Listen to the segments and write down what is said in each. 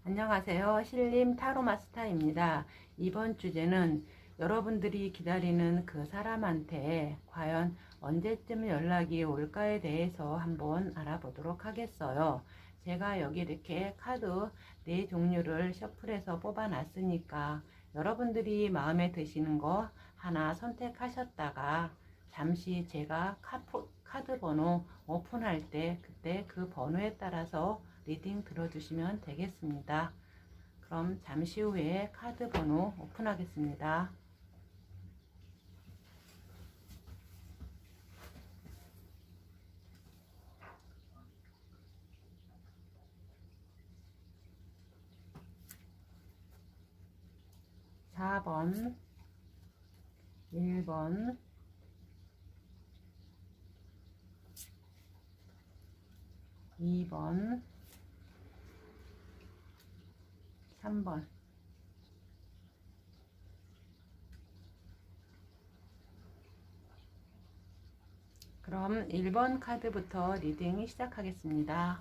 안녕하세요. 신림 타로 마스터입니다. 이번 주제는 여러분들이 기다리는 그 사람한테 과연 언제쯤 연락이 올까에 대해서 한번 알아보도록 하겠어요. 제가 여기 이렇게 카드 4종류를 셔플해서 뽑아 놨으니까 여러분들이 마음에 드시는 거 하나 선택하셨다가 잠시 제가 카드 번호 오픈할 때 그때 그 번호에 따라서 리딩 들어주시면 되겠습니다. 그럼 잠시 후에 카드 번호 오픈하겠습니다. (4번) (1번) (2번) (3번) 그럼 1번 카드부터 리딩 시작하겠습니다.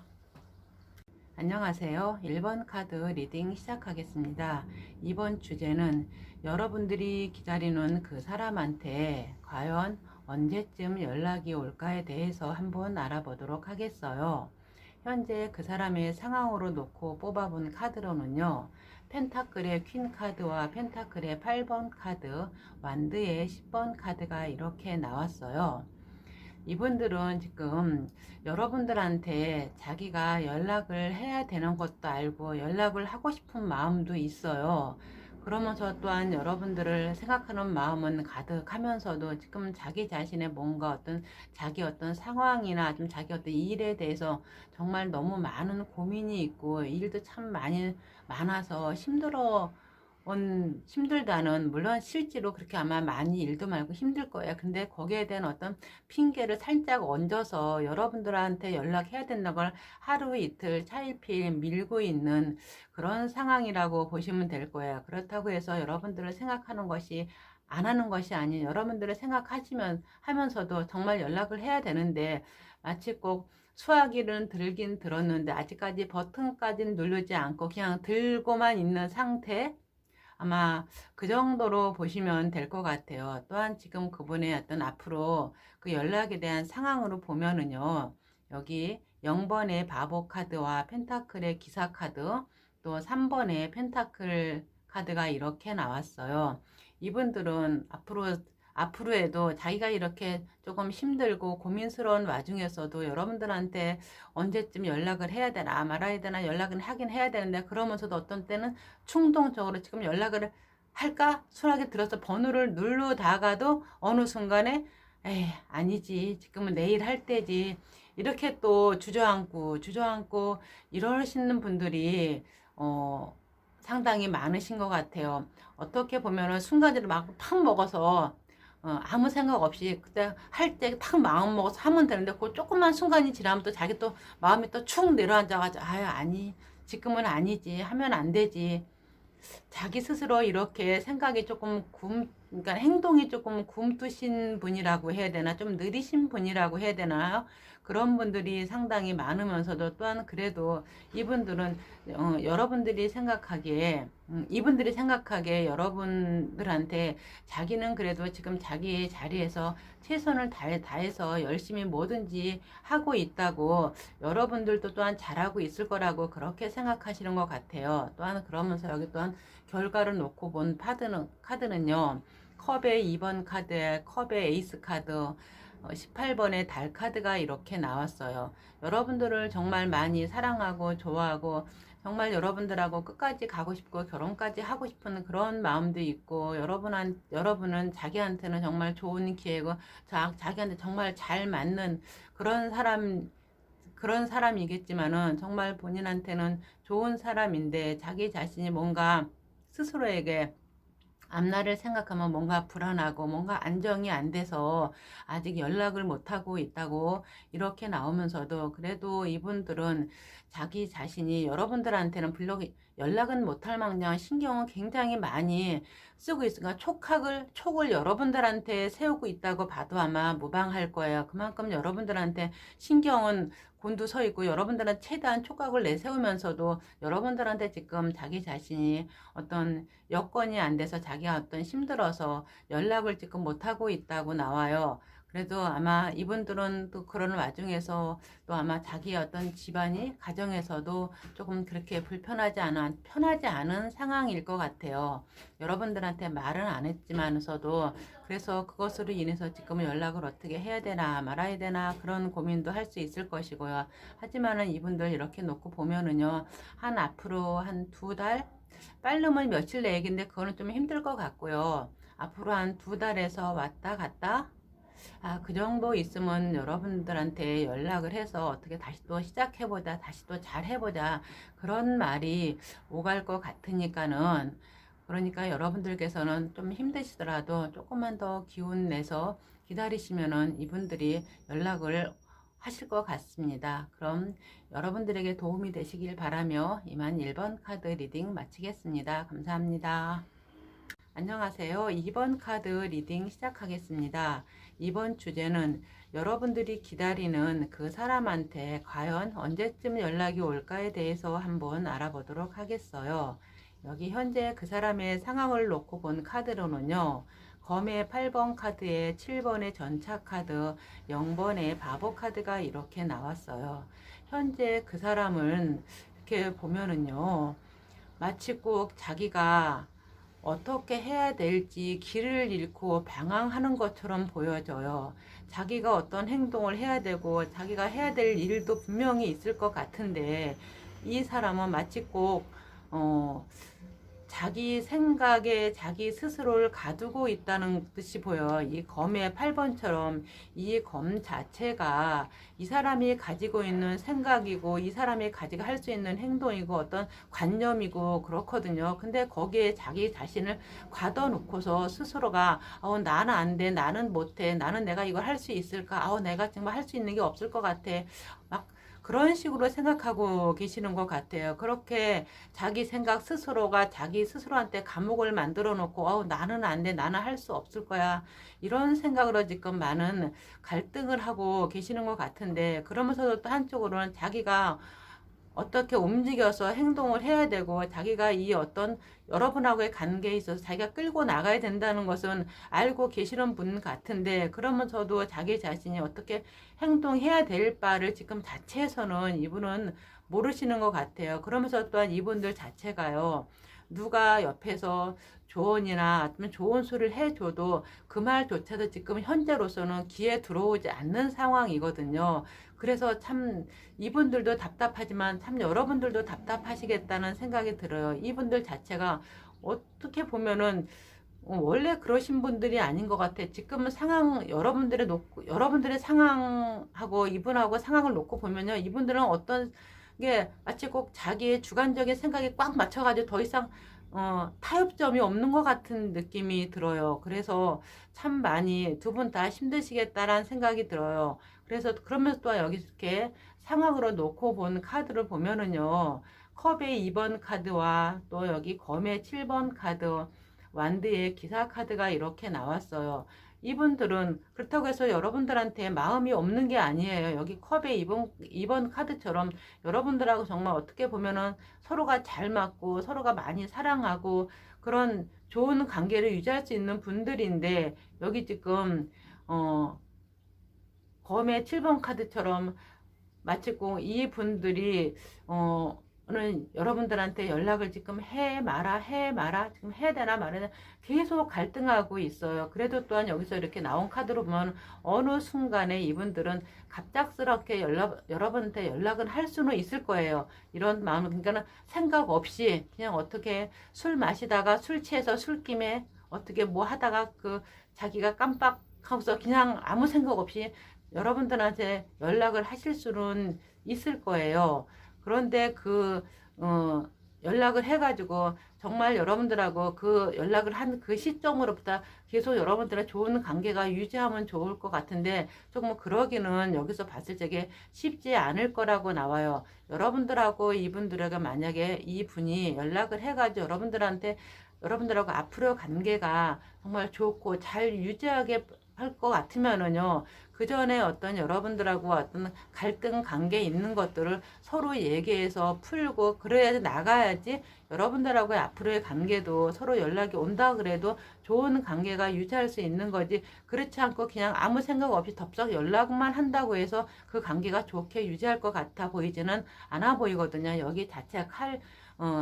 안녕하세요. 1번 카드 리딩 시작하겠습니다. 이번 주제는 여러분들이 기다리는 그 사람한테 과연 언제쯤 연락이 올까에 대해서 한번 알아보도록 하겠어요. 현재 그 사람의 상황으로 놓고 뽑아본 카드로는요. 펜타클의 퀸 카드와 펜타클의 8번 카드, 완드의 10번 카드가 이렇게 나왔어요. 이분들은 지금 여러분들한테 자기가 연락을 해야 되는 것도 알고 연락을 하고 싶은 마음도 있어요. 그러면서 또한 여러분들을 생각하는 마음은 가득하면서도 지금 자기 자신의 뭔가 자기 어떤 상황이나 좀 자기 어떤 일에 대해서 정말 너무 많은 고민이 있고 일도 참 많아서 힘들다는, 물론 실제로 그렇게 아마 많이 일도 많고 힘들 거예요. 근데 거기에 대한 어떤 핑계를 살짝 얹어서 여러분들한테 연락해야 된다는 걸 하루 이틀 차일피일 밀고 있는 그런 상황이라고 보시면 될 거예요. 그렇다고 해서 여러분들을 생각하는 것이 안 하는 것이 아닌, 여러분들을 하면서도 정말 연락을 해야 되는데 마치 꼭 수화기는 들긴 들었는데 아직까지 버튼까지는 누르지 않고 그냥 들고만 있는 상태, 아마 그 정도로 보시면 될 것 같아요. 또한 지금 그분의 어떤 앞으로 그 연락에 대한 상황으로 보면은요, 여기 0번의 바보 카드와 펜타클의 기사 카드, 또 3번의 펜타클 카드가 이렇게 나왔어요. 이분들은 앞으로에도 자기가 이렇게 조금 힘들고 고민스러운 와중에서도 여러분들한테 언제쯤 연락을 해야 되나 말아야 되나 연락은 하긴 해야 되는데, 그러면서도 어떤 때는 충동적으로 지금 연락을 할까 수락이 들어서 번호를 누르다가도 어느 순간에 에이 아니지 지금은 내일 할 때지 이렇게 또 주저앉고 이러시는 분들이 상당히 많으신 것 같아요. 어떻게 보면은 순간적으로 막 팍 먹어서 아무 생각 없이 그때 할 때 탁 마음 먹어서 하면 되는데 그 조금만 순간이 지나면 또 자기 또 마음이 또 축 내려앉아가지고 아유 아니 지금은 아니지 하면 안 되지, 자기 스스로 이렇게 생각이 조금 그러니까 행동이 조금 굼뜨신 분이라고 해야 되나, 좀 느리신 분이라고 해야 되나요? 그런 분들이 상당히 많으면서도 또한 그래도 이분들은 이분들이 생각하기에 여러분들한테 자기는 그래도 지금 자기의 자리에서 최선을 다해서 열심히 뭐든지 하고 있다고, 여러분들도 또한 잘하고 있을 거라고 그렇게 생각하시는 것 같아요. 또한 그러면서 여기 또한 결과를 놓고 본 카드는요. 컵의 2번 카드, 컵의 에이스 카드, 18번의 달 카드가 이렇게 나왔어요. 여러분들을 정말 많이 사랑하고 좋아하고 정말 여러분들하고 끝까지 가고 싶고 결혼까지 하고 싶은 그런 마음도 있고, 여러분은 자기한테는 정말 좋은 기회고 자기한테 정말 잘 맞는 그런 사람이겠지만은 정말 본인한테는 좋은 사람인데 자기 자신이 뭔가 스스로에게 앞날을 생각하면 뭔가 불안하고 뭔가 안정이 안 돼서 아직 연락을 못하고 있다고 이렇게 나오면서도, 그래도 이분들은 자기 자신이 여러분들한테는 연락은 못할 망정 신경을 굉장히 많이 쓰고 있으니까 촉을 여러분들한테 세우고 있다고 봐도 아마 무방할 거예요. 그만큼 여러분들한테 신경은 곤두서 있고 여러분들은 최대한 촉각을 내세우면서도 여러분들한테 지금 자기 자신이 어떤 여건이 안 돼서 자기가 어떤 힘들어서 연락을 지금 못하고 있다고 나와요. 그래도 아마 이분들은 또 그런 와중에서 또 아마 자기의 어떤 집안이 가정에서도 조금 그렇게 편하지 않은 상황일 것 같아요. 여러분들한테 말은 안 했지만서도 그래서 그것으로 인해서 지금 연락을 어떻게 해야 되나 말아야 되나 그런 고민도 할 수 있을 것이고요. 하지만은 이분들 이렇게 놓고 보면은요, 앞으로 한 2달? 빠르면 며칠 내 얘기인데 그거는 좀 힘들 것 같고요. 앞으로 한 2달에서 왔다 갔다 그 정도 있으면 여러분들한테 연락을 해서 어떻게 다시 또 시작해보자, 다시 또 잘해보자, 그런 말이 오갈 것 같으니까는, 그러니까 여러분들께서는 좀 힘드시더라도 조금만 더 기운 내서 기다리시면은 이분들이 연락을 하실 것 같습니다. 그럼 여러분들에게 도움이 되시길 바라며 이만 1번 카드 리딩 마치겠습니다. 감사합니다. 안녕하세요. 2번 카드 리딩 시작하겠습니다. 이번 주제는 여러분들이 기다리는 그 사람한테 과연 언제쯤 연락이 올까에 대해서 한번 알아보도록 하겠어요. 여기 현재 그 사람의 상황을 놓고 본 카드로는요, 검의 8번 카드에 7번의 전차 카드, 0번의 바보 카드가 이렇게 나왔어요. 현재 그 사람은 이렇게 보면은요, 마치 꼭 자기가 어떻게 해야 될지 길을 잃고 방황하는 것처럼 보여져요. 자기가 어떤 행동을 해야 되고 자기가 해야 될 일도 분명히 있을 것 같은데 이 사람은 마치 꼭 자기 생각에 자기 스스로를 가두고 있다는 듯이 보여. 이 검의 8번처럼 이 검 자체가 이 사람이 가지고 있는 생각이고 이 사람이 가지고 할 수 있는 행동이고 어떤 관념이고 그렇거든요. 근데 거기에 자기 자신을 가둬놓고서 스스로가 나는 안 돼, 나는 못해, 나는 내가 이걸 할 수 있을까, 내가 정말 할 수 있는 게 없을 것 같아, 막 그런 식으로 생각하고 계시는 것 같아요. 그렇게 자기 생각 스스로가 자기 스스로한테 감옥을 만들어 놓고 나는 안 돼, 나는 할 수 없을 거야, 이런 생각으로 지금 많은 갈등을 하고 계시는 것 같은데, 그러면서도 또 한쪽으로는 자기가 어떻게 움직여서 행동을 해야 되고 자기가 이 어떤 여러분하고의 관계에 있어서 자기가 끌고 나가야 된다는 것은 알고 계시는 분 같은데, 그러면서도 자기 자신이 어떻게 행동해야 될 바를 지금 자체에서는 이분은 모르시는 것 같아요. 그러면서 또한 이분들 자체가요, 누가 옆에서 조언이나 아니면 좋은 소리를 해줘도 그 말조차도 지금 현재로서는 귀에 들어오지 않는 상황이거든요. 그래서 참 이분들도 답답하지만 참 여러분들도 답답하시겠다는 생각이 들어요. 이분들 자체가 어떻게 보면은 원래 그러신 분들이 아닌 것 같아. 지금은 여러분들의 상황하고 이분하고 상황을 놓고 보면요, 이분들은 어떤 게 마치 꼭 자기의 주관적인 생각에 꽉 맞춰가지고 더 이상 타협점이 없는 것 같은 느낌이 들어요. 그래서 참 많이 두 분 다 힘드시겠다라는 생각이 들어요. 그래서 그러면서 또 여기 이렇게 상황으로 놓고 본 카드를 보면은요, 컵의 2번 카드와 또 여기 검의 7번 카드, 완드의 기사 카드가 이렇게 나왔어요. 이분들은 그렇다고 해서 여러분들한테 마음이 없는 게 아니에요. 여기 컵의 2번 카드처럼 여러분들하고 정말 어떻게 보면은 서로가 잘 맞고 서로가 많이 사랑하고 그런 좋은 관계를 유지할 수 있는 분들인데, 여기 지금 검의 7번 카드처럼 마치 꼭 이 분들이 는 여러분들한테 연락을 지금 해 마라 지금 해야 되나 말아야 되나 계속 갈등하고 있어요. 그래도 또한 여기서 이렇게 나온 카드로 보면 어느 순간에 이분들은 갑작스럽게 여러분한테 연락을 할 수는 있을 거예요. 이런 마음, 그러니까 생각 없이 그냥 어떻게 술 마시다가 술 취해서 술김에 어떻게 뭐 하다가 자기가 깜빡하고서 그냥 아무 생각 없이 여러분들한테 연락을 하실 수는 있을 거예요. 그런데 연락을 해가지고 정말 여러분들하고 그 연락을 한 그 시점으로부터 계속 여러분들의 좋은 관계가 유지하면 좋을 것 같은데, 조금 그러기는 여기서 봤을 적에 쉽지 않을 거라고 나와요. 여러분들하고 이분들에게 만약에 이분이 연락을 해가지고 여러분들하고 앞으로 관계가 정말 좋고 잘 유지하게 할 것 같으면은요, 그 전에 어떤 여러분들하고 어떤 갈등 관계 있는 것들을 서로 얘기해서 풀고 그래야지 나가야지 여러분들하고의 앞으로의 관계도 서로 연락이 온다 그래도 좋은 관계가 유지할 수 있는 거지. 그렇지 않고 그냥 아무 생각 없이 덥석 연락만 한다고 해서 그 관계가 좋게 유지할 것 같아 보이지는 않아 보이거든요. 여기 자체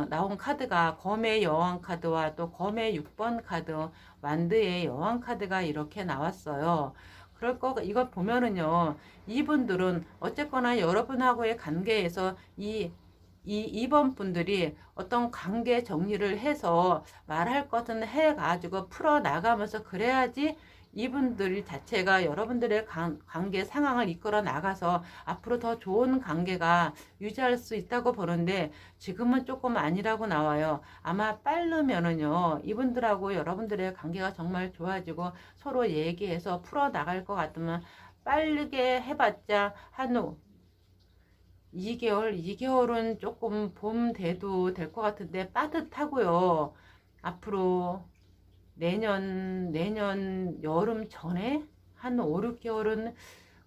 나온 카드가 검의 여왕 카드와 또 검의 6번 카드, 완드의 여왕 카드가 이렇게 나왔어요. 그럴 거, 이거 보면은요, 이분들은 어쨌거나 여러분하고의 관계에서 이 2번 분들이 어떤 관계 정리를 해서 말할 것은 해가지고 풀어나가면서 그래야지 이분들 자체가 여러분들의 관계 상황을 이끌어 나가서 앞으로 더 좋은 관계가 유지할 수 있다고 보는데 지금은 조금 아니라고 나와요. 아마 빠르면은요, 이분들하고 여러분들의 관계가 정말 좋아지고 서로 얘기해서 풀어 나갈 것 같으면 빠르게 해봤자 한 2개월은 조금 봄 돼도 될 것 같은데 빠듯하고요. 앞으로 내년 여름 전에 한 5, 6개월은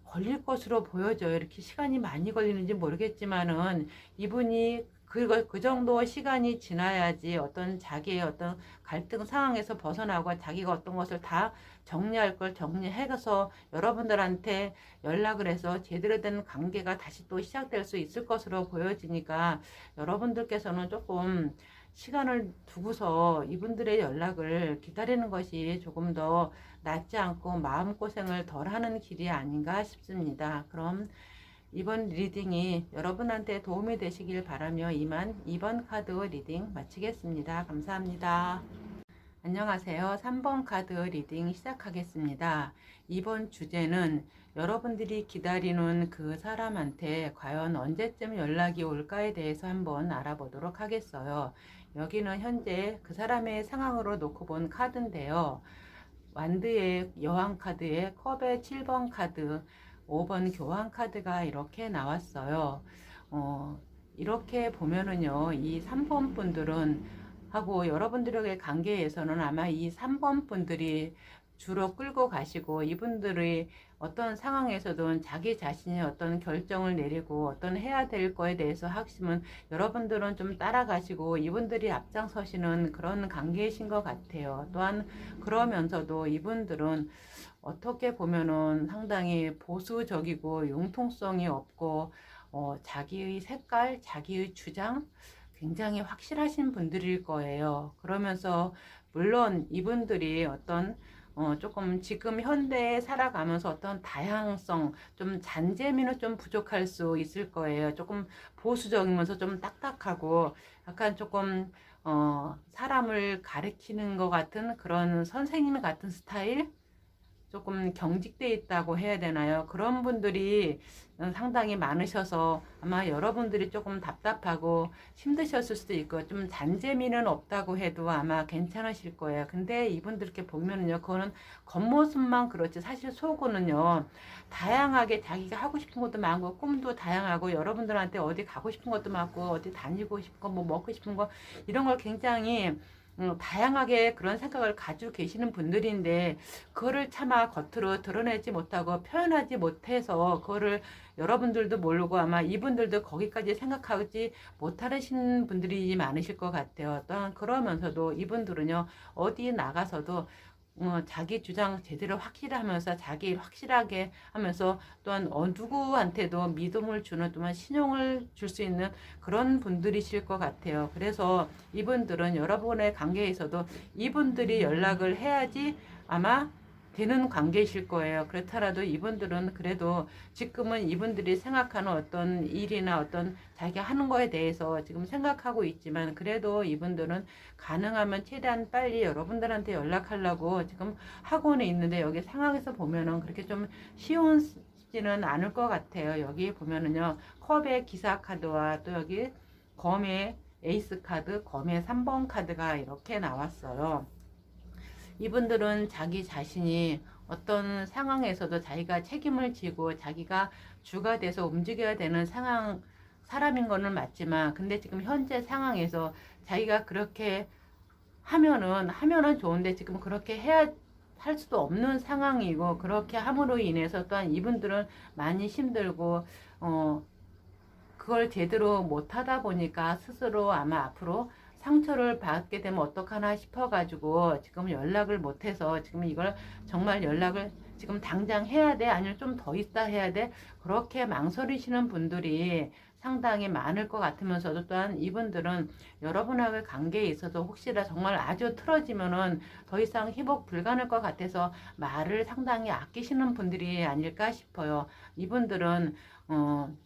걸릴 것으로 보여져요. 이렇게 시간이 많이 걸리는지 모르겠지만은 이분이 그 정도 시간이 지나야지 어떤 자기의 어떤 갈등 상황에서 벗어나고 자기가 어떤 것을 다 정리할 걸 정리해서 여러분들한테 연락을 해서 제대로 된 관계가 다시 또 시작될 수 있을 것으로 보여지니까 여러분들께서는 조금 시간을 두고서 이분들의 연락을 기다리는 것이 조금 더 낫지 않고 마음고생을 덜 하는 길이 아닌가 싶습니다. 그럼 이번 리딩이 여러분한테 도움이 되시길 바라며 이만 2번 카드 리딩 마치겠습니다. 감사합니다. 안녕하세요. 3번 카드 리딩 시작하겠습니다. 이번 주제는 여러분들이 기다리는 그 사람한테 과연 언제쯤 연락이 올까에 대해서 한번 알아보도록 하겠어요. 여기는 현재 그 사람의 상황으로 놓고 본 카드인데요. 완드의 여왕 카드에 컵의 7번 카드, 5번 교환 카드가 이렇게 나왔어요. 이렇게 보면은요, 이 3번 분들은 하고 여러분들의 관계에서는 아마 이 3번 분들이 주로 끌고 가시고 이분들이 어떤 상황에서든 자기 자신이 어떤 결정을 내리고 어떤 해야 될 거에 대해서 하시면 여러분들은 좀 따라가시고 이분들이 앞장서시는 그런 관계이신 것 같아요. 또한 그러면서도 이분들은 어떻게 보면은 상당히 보수적이고 융통성이 없고 자기의 색깔, 자기의 주장 굉장히 확실하신 분들일 거예요. 그러면서 물론 이분들이 어떤 조금 지금 현대에 살아가면서 어떤 다양성, 좀 잔재미는 좀 부족할 수 있을 거예요. 조금 보수적이면서 좀 딱딱하고 약간 조금 사람을 가르치는 것 같은 그런 선생님 같은 스타일? 조금 경직돼 있다고 해야 되나요? 그런 분들이 상당히 많으셔서 아마 여러분들이 조금 답답하고 힘드셨을 수도 있고 좀 잔재미는 없다고 해도 아마 괜찮으실 거예요. 근데 이분들 이렇게 보면은요, 그거는 겉모습만 그렇지 사실 속으로는요, 다양하게 자기가 하고 싶은 것도 많고 꿈도 다양하고 여러분들한테 어디 가고 싶은 것도 많고 어디 다니고 싶은 거 뭐 먹고 싶은 거 이런 걸 굉장히 다양하게 그런 생각을 가지고 계시는 분들인데 그거를 차마 겉으로 드러내지 못하고 표현하지 못해서 그거를 여러분들도 모르고 아마 이분들도 거기까지 생각하지 못하시는 분들이 많으실 것 같아요. 또한 그러면서도 이분들은요 어디 나가서도 자기 주장 제대로 확실하면서 자기 확실하게 하면서 또한 누구한테도 믿음을 주는 또한 신용을 줄 수 있는 그런 분들이실 것 같아요. 그래서 이분들은 여러분의 관계에서도 이분들이 연락을 해야지 아마 되는 관계이실 거예요. 그렇더라도 이분들은 그래도 지금은 이분들이 생각하는 어떤 일이나 어떤 자기가 하는 거에 대해서 지금 생각하고 있지만 그래도 이분들은 가능하면 최대한 빨리 여러분들한테 연락하려고 지금 하고는 있는데 여기 상황에서 보면은 그렇게 좀 쉬운지는 않을 것 같아요. 여기 보면은요, 컵의 기사 카드와 또 여기 검의 에이스 카드, 검의 3번 카드가 이렇게 나왔어요. 이분들은 자기 자신이 어떤 상황에서도 자기가 책임을 지고 자기가 주가 돼서 움직여야 되는 사람인 거는 맞지만 근데 지금 현재 상황에서 자기가 그렇게 하면은 좋은데 지금 그렇게 해야 할 수도 없는 상황이고, 그렇게 함으로 인해서 또한 이분들은 많이 힘들고 그걸 제대로 못하다 보니까 스스로 아마 앞으로 상처를 받게 되면 어떡하나 싶어가지고 지금 연락을 못해서 지금 이걸 정말 연락을 지금 당장 해야 돼? 아니면 좀 더 있다 해야 돼? 그렇게 망설이시는 분들이 상당히 많을 것 같으면서도, 또한 이분들은 여러분하고의 관계에 있어서 혹시나 정말 아주 틀어지면은 더 이상 회복 불가능할 것 같아서 말을 상당히 아끼시는 분들이 아닐까 싶어요. 이분들은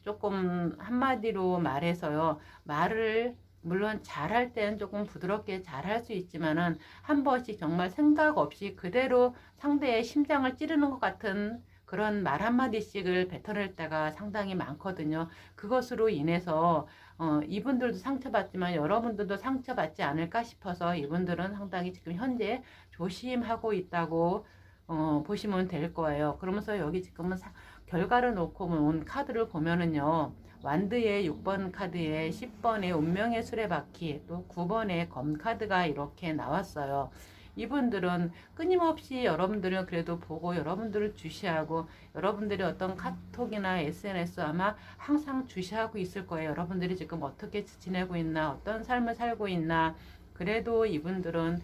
조금 한마디로 말해서요, 말을 물론 잘할 때는 조금 부드럽게 잘할 수 있지만은 한 번씩 정말 생각 없이 그대로 상대의 심장을 찌르는 것 같은 그런 말 한마디씩을 뱉어낼 때가 상당히 많거든요. 그것으로 인해서 이분들도 상처받지만 여러분들도 상처받지 않을까 싶어서 이분들은 상당히 지금 현재 조심하고 있다고 보시면 될 거예요. 그러면서 여기 지금은 결과를 놓고 온 카드를 보면은요, 완드의 6번 카드에 10번의 운명의 수레바퀴, 또 9번의 검 카드가 이렇게 나왔어요. 이분들은 끊임없이 여러분들을 그래도 보고 여러분들을 주시하고, 여러분들이 어떤 카톡이나 SNS 아마 항상 주시하고 있을 거예요. 여러분들이 지금 어떻게 지내고 있나, 어떤 삶을 살고 있나. 그래도 이분들은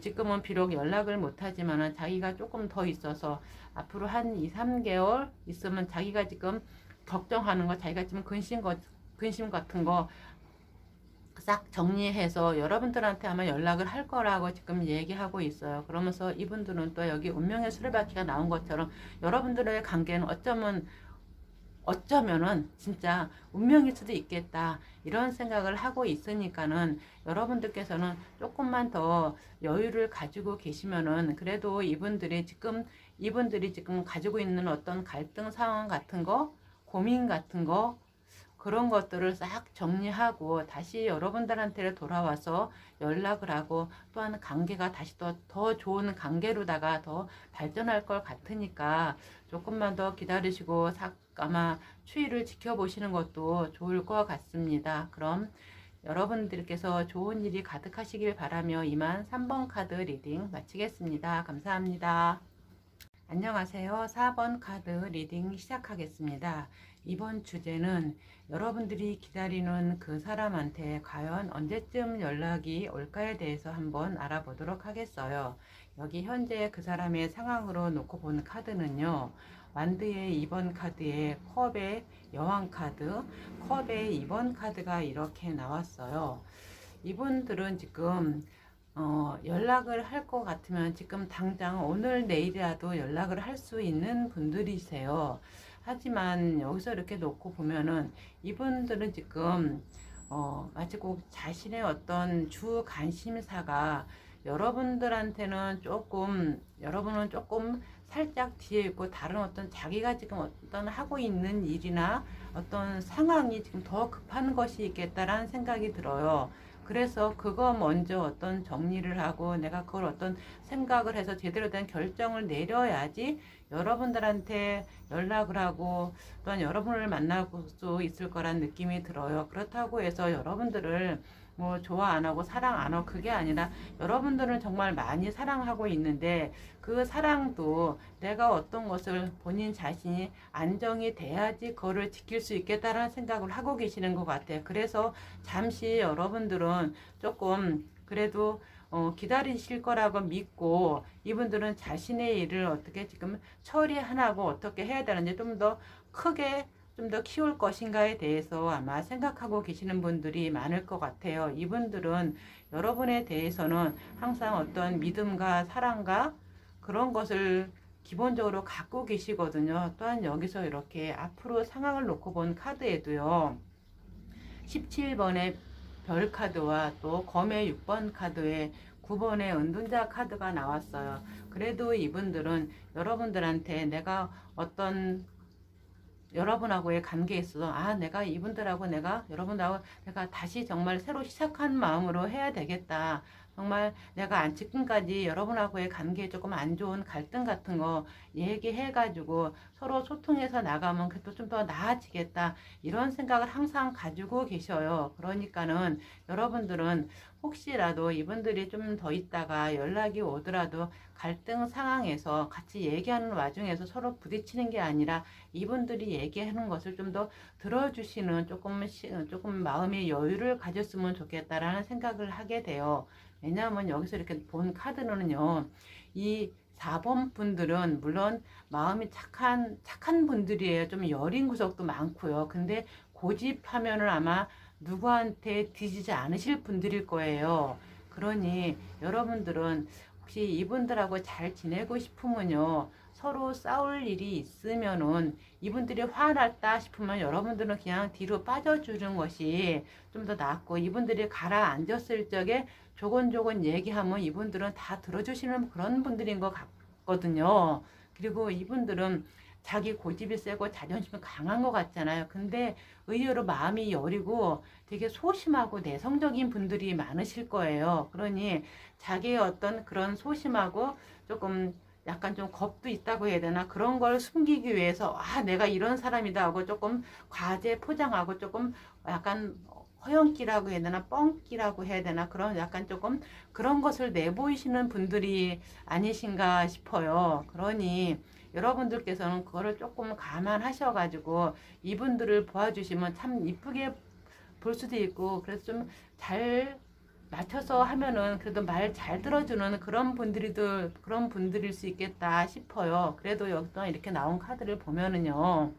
지금은 비록 연락을 못하지만 자기가 조금 더 있어서 앞으로 한 2, 3개월 있으면 자기가 지금 걱정하는 거, 자기가 지금 근심 같은 거 싹 정리해서 여러분들한테 아마 연락을 할 거라고 지금 얘기하고 있어요. 그러면서 이분들은 또 여기 운명의 수레바퀴가 나온 것처럼 여러분들의 관계는 어쩌면은 진짜 운명일 수도 있겠다, 이런 생각을 하고 있으니까는 여러분들께서는 조금만 더 여유를 가지고 계시면은, 그래도 이분들이 지금 가지고 있는 어떤 갈등 상황 같은 거, 고민 같은 거, 그런 것들을 싹 정리하고 다시 여러분들한테 돌아와서 연락을 하고, 또한 관계가 다시 더 좋은 관계로다가 더 발전할 것 같으니까 조금만 더 기다리시고 아마 추이를 지켜보시는 것도 좋을 것 같습니다. 그럼 여러분들께서 좋은 일이 가득하시길 바라며 이만 3번 카드 리딩 마치겠습니다. 감사합니다. 안녕하세요. 4번 카드 리딩 시작하겠습니다. 이번 주제는 여러분들이 기다리는 그 사람한테 과연 언제쯤 연락이 올까에 대해서 한번 알아보도록 하겠어요. 여기 현재 그 사람의 상황으로 놓고 본 카드는요, 완드의 2번 카드에 컵의 여왕 카드, 컵의 2번 카드가 이렇게 나왔어요. 이분들은 지금 연락을 할 것 같으면 지금 당장 오늘 내일이라도 연락을 할 수 있는 분들이세요. 하지만 여기서 이렇게 놓고 보면은 이분들은 지금 마치 꼭 자신의 어떤 주 관심사가 여러분은 조금 살짝 뒤에 있고, 다른 어떤 자기가 지금 어떤 하고 있는 일이나 어떤 상황이 지금 더 급한 것이 있겠다라는 생각이 들어요. 그래서 그거 먼저 어떤 정리를 하고 내가 그걸 어떤 생각을 해서 제대로 된 결정을 내려야지 여러분들한테 연락을 하고 또한 여러분을 만날 수 있을 거란 느낌이 들어요. 그렇다고 해서 여러분들을 뭐 좋아 안 하고 사랑 안 하고 그게 아니라, 여러분들은 정말 많이 사랑하고 있는데 그 사랑도 내가 어떤 것을 본인 자신이 안정이 돼야지 그거를 지킬 수 있겠다라는 생각을 하고 계시는 것 같아요. 그래서 잠시 여러분들은 조금 그래도 기다리실 거라고 믿고, 이분들은 자신의 일을 어떻게 지금 처리하고 어떻게 해야 되는지 좀 더 크게 좀 더 키울 것인가에 대해서 아마 생각하고 계시는 분들이 많을 것 같아요. 이분들은 여러분에 대해서는 항상 어떤 믿음과 사랑과 그런 것을 기본적으로 갖고 계시거든요. 또한 여기서 이렇게 앞으로 상황을 놓고 본 카드에도요, 17번의 별 카드와 또 검의 6번 카드에 9번의 은둔자 카드가 나왔어요. 그래도 이분들은 여러분들한테 내가 어떤 여러분하고의 관계에 있어서 내가 이분들하고 여러분하고 내가 다시 정말 새로 시작한 마음으로 해야 되겠다. 정말 내가 지금까지 여러분하고의 관계에 조금 안 좋은 갈등 같은 거 얘기해가지고 서로 소통해서 나가면 그래도 좀 더 나아지겠다. 이런 생각을 항상 가지고 계셔요. 그러니까는 여러분들은 혹시라도 이분들이 좀 더 있다가 연락이 오더라도 갈등 상황에서 같이 얘기하는 와중에서 서로 부딪히는 게 아니라 이분들이 얘기하는 것을 좀 더 들어주시는 조금 마음의 여유를 가졌으면 좋겠다라는 생각을 하게 돼요. 왜냐하면 여기서 이렇게 본 카드는요, 이 4번 분들은 물론 마음이 착한 분들이에요. 좀 여린 구석도 많고요. 근데 고집하면은 아마 누구한테 뒤지지 않으실 분들일 거예요. 그러니 여러분들은 혹시 이분들하고 잘 지내고 싶으면요, 서로 싸울 일이 있으면은 이분들이 화났다 싶으면 여러분들은 그냥 뒤로 빠져주는 것이 좀 더 낫고, 이분들이 가라앉았을 적에 조곤조곤 얘기하면 이분들은 다 들어주시는 그런 분들인 것 같거든요. 그리고 이분들은 자기 고집이 세고 자존심이 강한 것 같잖아요. 근데 의외로 마음이 여리고 되게 소심하고 내성적인 분들이 많으실 거예요. 그러니 자기의 어떤 그런 소심하고 조금 약간 좀 겁도 있다고 해야 되나, 그런 걸 숨기기 위해서 내가 이런 사람이다 하고 조금 과제 포장하고 조금 약간 허영기라고 해야 되나 뻥기라고 해야 되나, 그런 약간 조금 그런 것을 내보이시는 분들이 아니신가 싶어요. 그러니 여러분들께서는 그거를 조금 감안하셔가지고 이분들을 보아주시면 참 이쁘게 볼 수도 있고, 그래서 좀 잘 맞춰서 하면은 그래도 말 잘 들어주는 그런 분들일 수 있겠다 싶어요. 그래도 여기서 이렇게 나온 카드를 보면은요,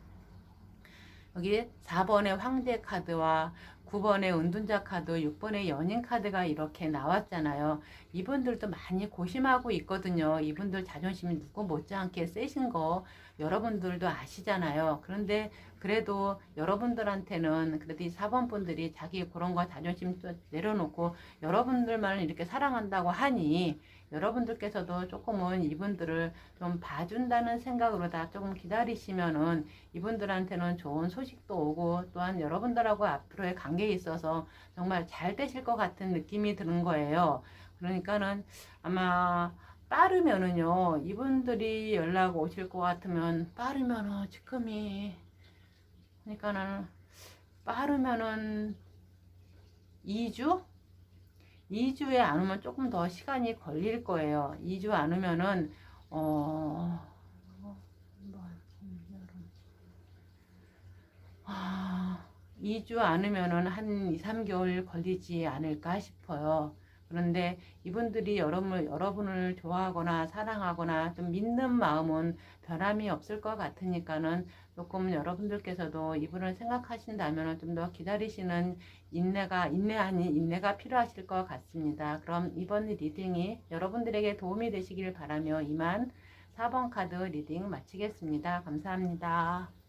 여기 4번의 황제 카드와 9번의 은둔자 카드, 6번의 연인 카드가 이렇게 나왔잖아요. 이분들도 많이 고심하고 있거든요. 이분들 자존심이 누구 못지않게 세신 거 여러분들도 아시잖아요. 그런데 그래도 여러분들한테는 그래도 이 4번 분들이 자기 그런 거 자존심 내려놓고 여러분들만 이렇게 사랑한다고 하니 여러분들께서도 조금은 이분들을 좀 봐준다는 생각으로 다 조금 기다리시면은 이분들한테는 좋은 소식도 오고, 또한 여러분들하고 앞으로의 관계에 있어서 정말 잘 되실 것 같은 느낌이 드는 거예요. 그러니까는 아마 빠르면은요, 이분들이 연락 오실 것 같으면 빠르면은 지금이, 그러니까는 빠르면은 2주? 2주에 안 오면 조금 더 시간이 걸릴 거예요. 2주 안 오면은 어, 2주 않으면은 한 2, 3개월 걸리지 않을까 싶어요. 그런데 이분들이 여러분을 좋아하거나 사랑하거나 좀 믿는 마음은 변함이 없을 것 같으니까는 조금 여러분들께서도 이분을 생각하신다면 좀 더 기다리시는 인내가 필요하실 것 같습니다. 그럼 이번 리딩이 여러분들에게 도움이 되시길 바라며 이만 4번 카드 리딩 마치겠습니다. 감사합니다.